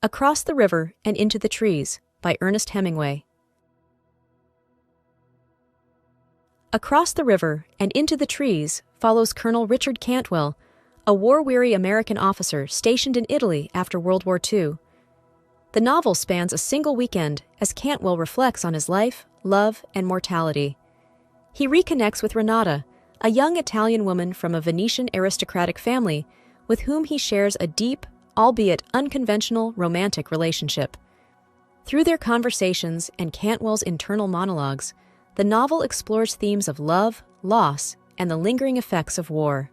Across the River and Into the Trees by Ernest Hemingway. Across the River and Into the Trees follows Colonel Richard Cantwell, a war-weary American officer stationed in Italy after World War II. The novel spans a single weekend as Cantwell reflects on his life, love, and mortality. He reconnects with Renata, a young Italian woman from a Venetian aristocratic family with whom he shares a deep, albeit unconventional, romantic relationship. Through their conversations and Cantwell's internal monologues, the novel explores themes of love, loss, and the lingering effects of war.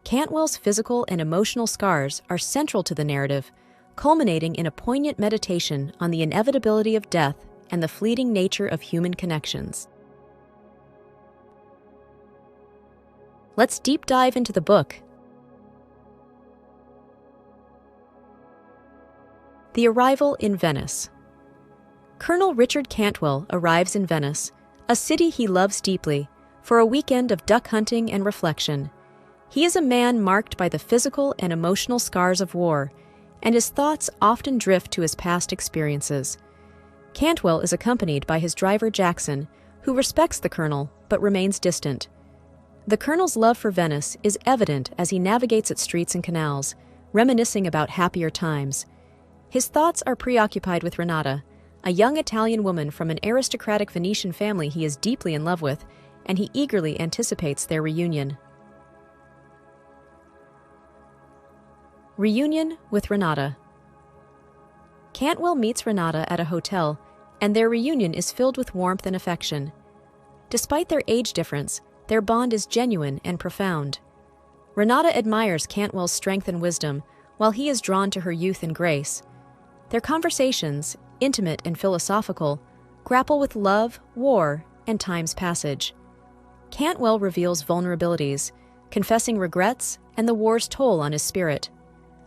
Cantwell's physical and emotional scars are central to the narrative, culminating in a poignant meditation on the inevitability of death and the fleeting nature of human connections. Let's deep dive into the book. The Arrival in Venice. Colonel Richard Cantwell arrives in Venice, a city he loves deeply, for a weekend of duck hunting and reflection. He is a man marked by the physical and emotional scars of war, and his thoughts often drift to his past experiences. Cantwell is accompanied by his driver Jackson, who respects the colonel but remains distant. The colonel's love for Venice is evident as he navigates its streets and canals, reminiscing about happier times. His thoughts are preoccupied with Renata, a young Italian woman from an aristocratic Venetian family he is deeply in love with, and he eagerly anticipates their reunion. Reunion with Renata. Cantwell meets Renata at a hotel, and their reunion is filled with warmth and affection. Despite their age difference, their bond is genuine and profound. Renata admires Cantwell's strength and wisdom, while he is drawn to her youth and grace. Their conversations, intimate and philosophical, grapple with love, war, and time's passage. Cantwell reveals vulnerabilities, confessing regrets and the war's toll on his spirit.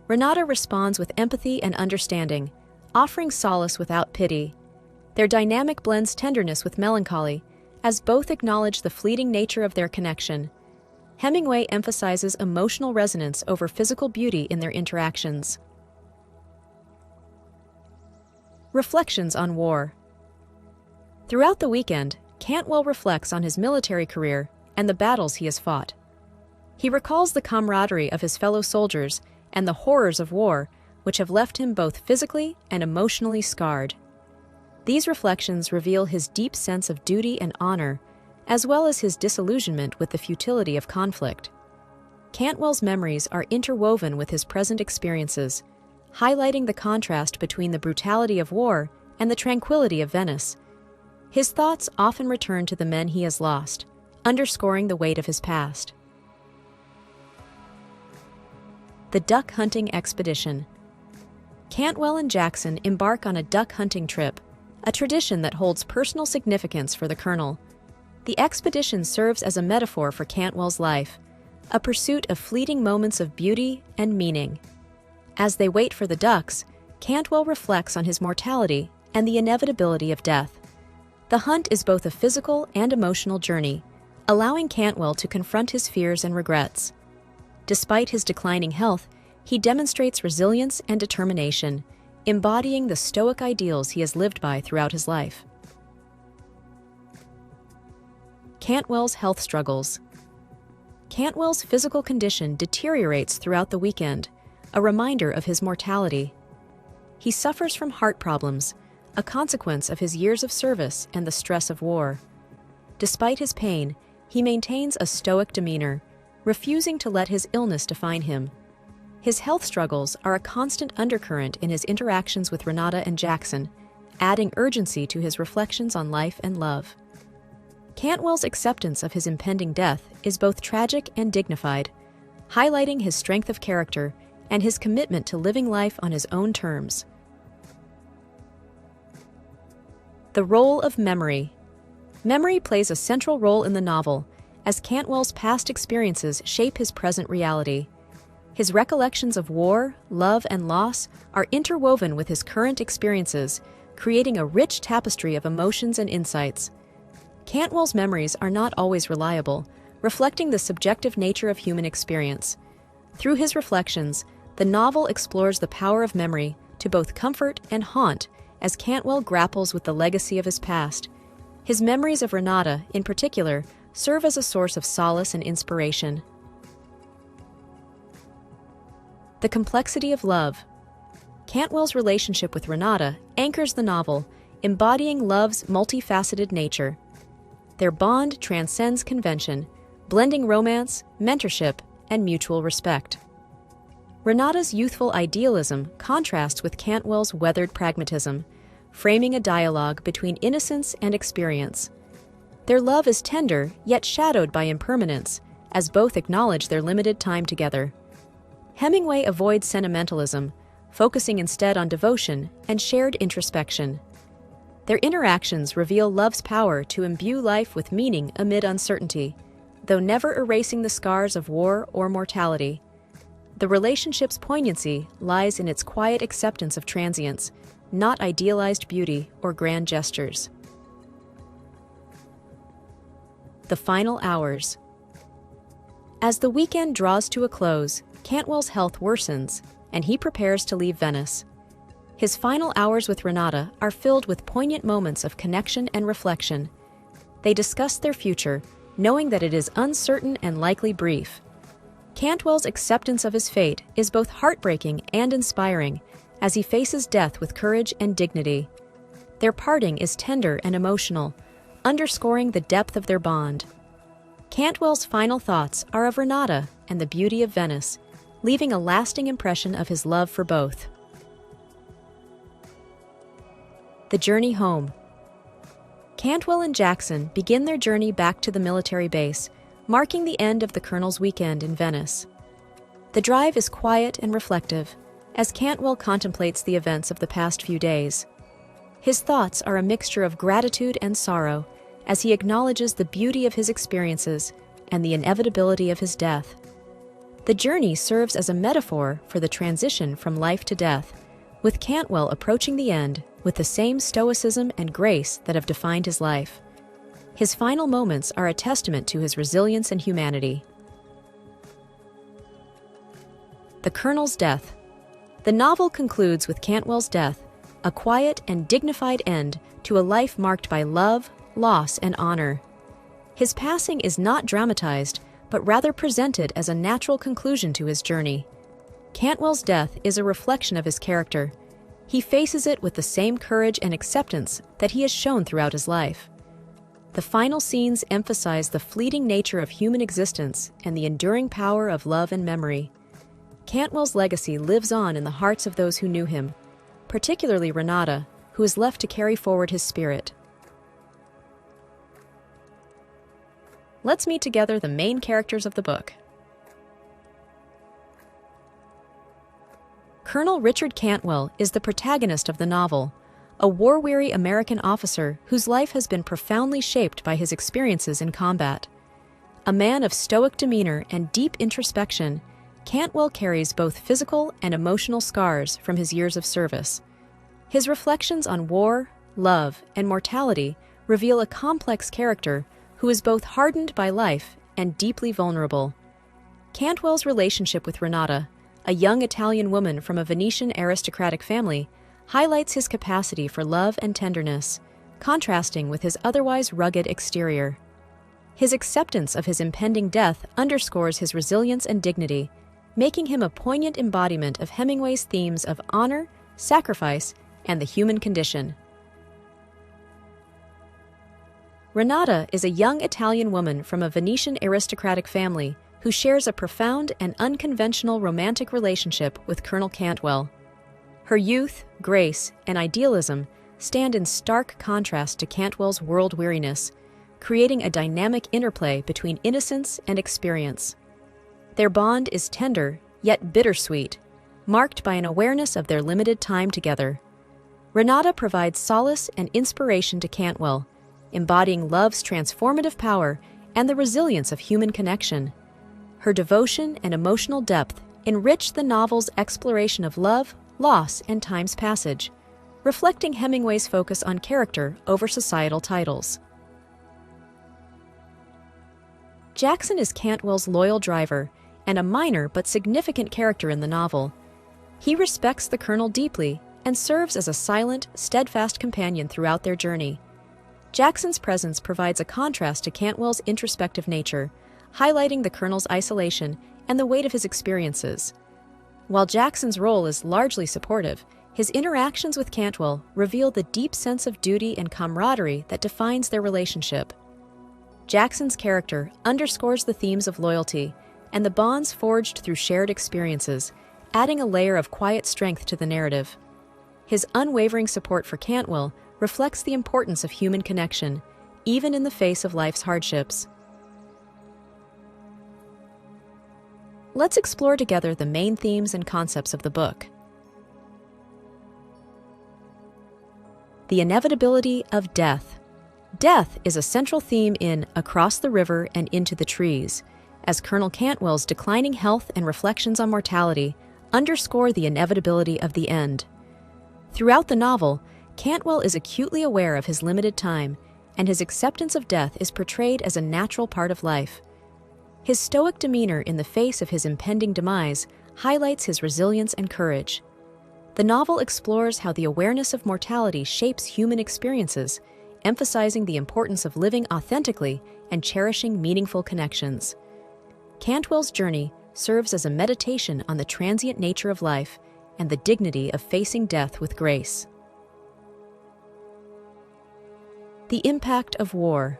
Renata responds with empathy and understanding, offering solace without pity. Their dynamic blends tenderness with melancholy, as both acknowledge the fleeting nature of their connection. Hemingway emphasizes emotional resonance over physical beauty in their interactions. Reflections on war. Throughout the weekend, Cantwell reflects on his military career and the battles he has fought. He recalls the camaraderie of his fellow soldiers and the horrors of war, which have left him both physically and emotionally scarred. These reflections reveal his deep sense of duty and honor, as well as his disillusionment with the futility of conflict. Cantwell's memories are interwoven with his present experiences, highlighting the contrast between the brutality of war and the tranquility of Venice. His thoughts often return to the men he has lost, underscoring the weight of his past. The Duck Hunting Expedition. Cantwell and Jackson embark on a duck hunting trip, a tradition that holds personal significance for the colonel. The expedition serves as a metaphor for Cantwell's life, a pursuit of fleeting moments of beauty and meaning. As they wait for the ducks, Cantwell reflects on his mortality and the inevitability of death. The hunt is both a physical and emotional journey, allowing Cantwell to confront his fears and regrets. Despite his declining health, he demonstrates resilience and determination, embodying the stoic ideals he has lived by throughout his life. Cantwell's health struggles. Cantwell's physical condition deteriorates throughout the weekend, a reminder of his mortality. He suffers from heart problems, a consequence of his years of service and the stress of war. Despite his pain, he maintains a stoic demeanor, refusing to let his illness define him. His health struggles are a constant undercurrent in his interactions with Renata and Jackson, adding urgency to his reflections on life and love. Cantwell's acceptance of his impending death is both tragic and dignified, highlighting his strength of character and his commitment to living life on his own terms. The role of memory. Memory plays a central role in the novel, as Cantwell's past experiences shape his present reality. His recollections of war, love, and loss are interwoven with his current experiences, creating a rich tapestry of emotions and insights. Cantwell's memories are not always reliable, reflecting the subjective nature of human experience. Through his reflections, the novel explores the power of memory to both comfort and haunt as Cantwell grapples with the legacy of his past. His memories of Renata, in particular, serve as a source of solace and inspiration. The complexity of love. Cantwell's relationship with Renata anchors the novel, embodying love's multifaceted nature. Their bond transcends convention, blending romance, mentorship, and mutual respect. Renata's youthful idealism contrasts with Cantwell's weathered pragmatism, framing a dialogue between innocence and experience. Their love is tender, yet shadowed by impermanence, as both acknowledge their limited time together. Hemingway avoids sentimentalism, focusing instead on devotion and shared introspection. Their interactions reveal love's power to imbue life with meaning amid uncertainty, though never erasing the scars of war or mortality. The relationship's poignancy lies in its quiet acceptance of transience, not idealized beauty or grand gestures. The final hours. As the weekend draws to a close, Cantwell's health worsens, and he prepares to leave Venice. His final hours with Renata are filled with poignant moments of connection and reflection. They discuss their future, knowing that it is uncertain and likely brief. Cantwell's acceptance of his fate is both heartbreaking and inspiring, as he faces death with courage and dignity. Their parting is tender and emotional, underscoring the depth of their bond. Cantwell's final thoughts are of Renata and the beauty of Venice, leaving a lasting impression of his love for both. The journey home. Cantwell and Jackson begin their journey back to the military base, marking the end of the Colonel's weekend in Venice. The drive is quiet and reflective, as Cantwell contemplates the events of the past few days. His thoughts are a mixture of gratitude and sorrow, as he acknowledges the beauty of his experiences and the inevitability of his death. The journey serves as a metaphor for the transition from life to death, with Cantwell approaching the end with the same stoicism and grace that have defined his life. His final moments are a testament to his resilience and humanity. The Colonel's death. The novel concludes with Cantwell's death, a quiet and dignified end to a life marked by love, loss, and honor. His passing is not dramatized, but rather presented as a natural conclusion to his journey. Cantwell's death is a reflection of his character. He faces it with the same courage and acceptance that he has shown throughout his life. The final scenes emphasize the fleeting nature of human existence and the enduring power of love and memory. Cantwell's legacy lives on in the hearts of those who knew him, particularly Renata, who is left to carry forward his spirit. Let's meet together the main characters of the book. Colonel Richard Cantwell is the protagonist of the novel, a war-weary American officer whose life has been profoundly shaped by his experiences in combat. A man of stoic demeanor and deep introspection, Cantwell carries both physical and emotional scars from his years of service. His reflections on war, love, and mortality reveal a complex character who is both hardened by life and deeply vulnerable. Cantwell's relationship with Renata, a young Italian woman from a Venetian aristocratic family, highlights his capacity for love and tenderness, contrasting with his otherwise rugged exterior. His acceptance of his impending death underscores his resilience and dignity, making him a poignant embodiment of Hemingway's themes of honor, sacrifice, and the human condition. Renata is a young Italian woman from a Venetian aristocratic family who shares a profound and unconventional romantic relationship with Colonel Cantwell. Her youth, grace, and idealism stand in stark contrast to Cantwell's world-weariness, creating a dynamic interplay between innocence and experience. Their bond is tender, yet bittersweet, marked by an awareness of their limited time together. Renata provides solace and inspiration to Cantwell, embodying love's transformative power and the resilience of human connection. Her devotion and emotional depth enrich the novel's exploration of love, loss, and time's passage, reflecting Hemingway's focus on character over societal titles. Jackson is Cantwell's loyal driver and a minor but significant character in the novel. He respects the Colonel deeply and serves as a silent, steadfast companion throughout their journey. Jackson's presence provides a contrast to Cantwell's introspective nature, highlighting the Colonel's isolation and the weight of his experiences. While Jackson's role is largely supportive, his interactions with Cantwell reveal the deep sense of duty and camaraderie that defines their relationship. Jackson's character underscores the themes of loyalty and the bonds forged through shared experiences, adding a layer of quiet strength to the narrative. His unwavering support for Cantwell reflects the importance of human connection, even in the face of life's hardships. Let's explore together the main themes and concepts of the book. The inevitability of death. Death is a central theme in Across the River and Into the Trees, as Colonel Cantwell's declining health and reflections on mortality underscore the inevitability of the end. Throughout the novel, Cantwell is acutely aware of his limited time, and his acceptance of death is portrayed as a natural part of life. His stoic demeanor in the face of his impending demise highlights his resilience and courage. The novel explores how the awareness of mortality shapes human experiences, emphasizing the importance of living authentically and cherishing meaningful connections. Cantwell's journey serves as a meditation on the transient nature of life and the dignity of facing death with grace. The impact of war.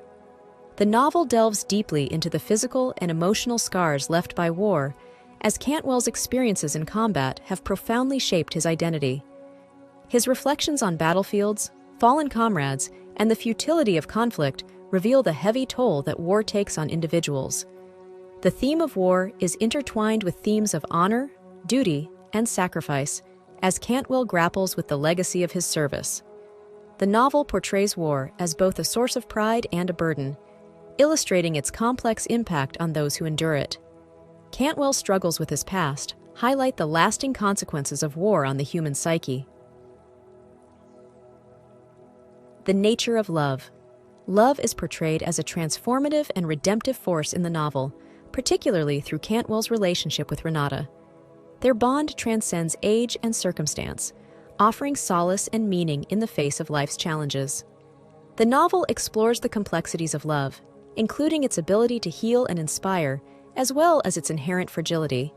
The novel delves deeply into the physical and emotional scars left by war, as Cantwell's experiences in combat have profoundly shaped his identity. His reflections on battlefields, fallen comrades, and the futility of conflict reveal the heavy toll that war takes on individuals. The theme of war is intertwined with themes of honor, duty, and sacrifice, as Cantwell grapples with the legacy of his service. The novel portrays war as both a source of pride and a burden, illustrating its complex impact on those who endure it. Cantwell's struggles with his past highlight the lasting consequences of war on the human psyche. The nature of love. Love is portrayed as a transformative and redemptive force in the novel, particularly through Cantwell's relationship with Renata. Their bond transcends age and circumstance, offering solace and meaning in the face of life's challenges. The novel explores the complexities of love, including its ability to heal and inspire, as well as its inherent fragility.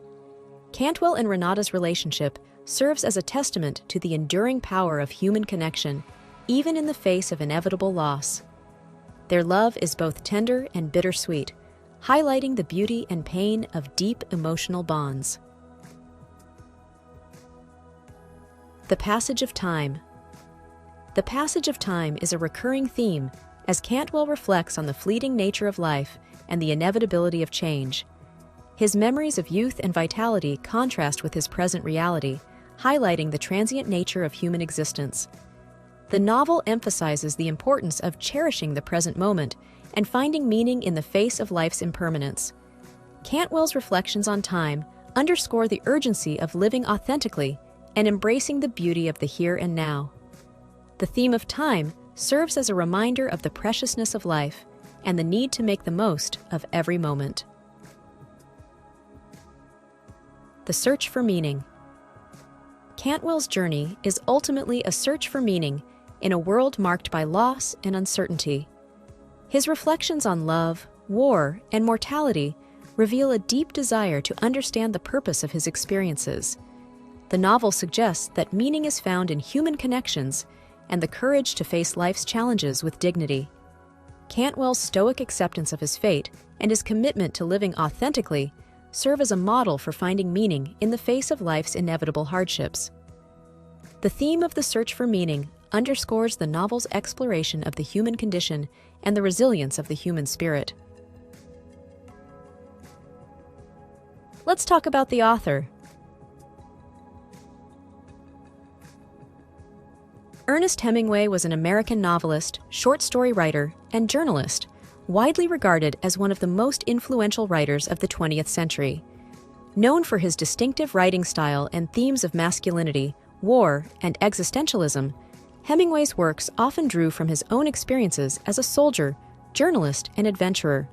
Cantwell and Renata's relationship serves as a testament to the enduring power of human connection, even in the face of inevitable loss. Their love is both tender and bittersweet, highlighting the beauty and pain of deep emotional bonds. The passage of time. The passage of time is a recurring theme as Cantwell reflects on the fleeting nature of life and the inevitability of change. His memories of youth and vitality contrast with his present reality, highlighting the transient nature of human existence. The novel emphasizes the importance of cherishing the present moment and finding meaning in the face of life's impermanence. Cantwell's reflections on time underscore the urgency of living authentically and embracing the beauty of the here and now. The theme of time serves as a reminder of the preciousness of life and the need to make the most of every moment. The search for meaning. Cantwell's journey is ultimately a search for meaning in a world marked by loss and uncertainty. His reflections on love, war, and mortality reveal a deep desire to understand the purpose of his experiences. The novel suggests that meaning is found in human connections and the courage to face life's challenges with dignity. Cantwell's stoic acceptance of his fate and his commitment to living authentically serve as a model for finding meaning in the face of life's inevitable hardships. The theme of the search for meaning underscores the novel's exploration of the human condition and the resilience of the human spirit. Let's talk about the author. Ernest Hemingway was an American novelist, short story writer, and journalist, widely regarded as one of the most influential writers of the 20th century. Known for his distinctive writing style and themes of masculinity, war, and existentialism, Hemingway's works often drew from his own experiences as a soldier, journalist, and adventurer.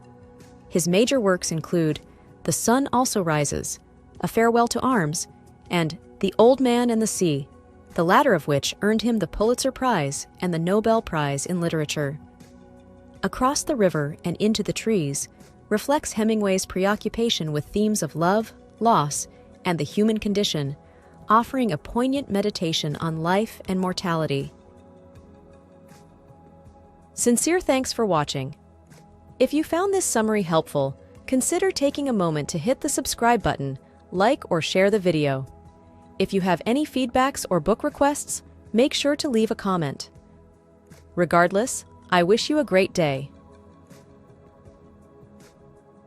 His major works include The Sun Also Rises, A Farewell to Arms, and The Old Man and the Sea, the latter of which earned him the Pulitzer Prize and the Nobel Prize in Literature. Across the River and Into the Trees reflects Hemingway's preoccupation with themes of love, loss, and the human condition, offering a poignant meditation on life and mortality. Sincere thanks for watching. If you found this summary helpful, consider taking a moment to hit the subscribe button, like or share the video. If you have any feedbacks or book requests, make sure to leave a comment. Regardless, I wish you a great day.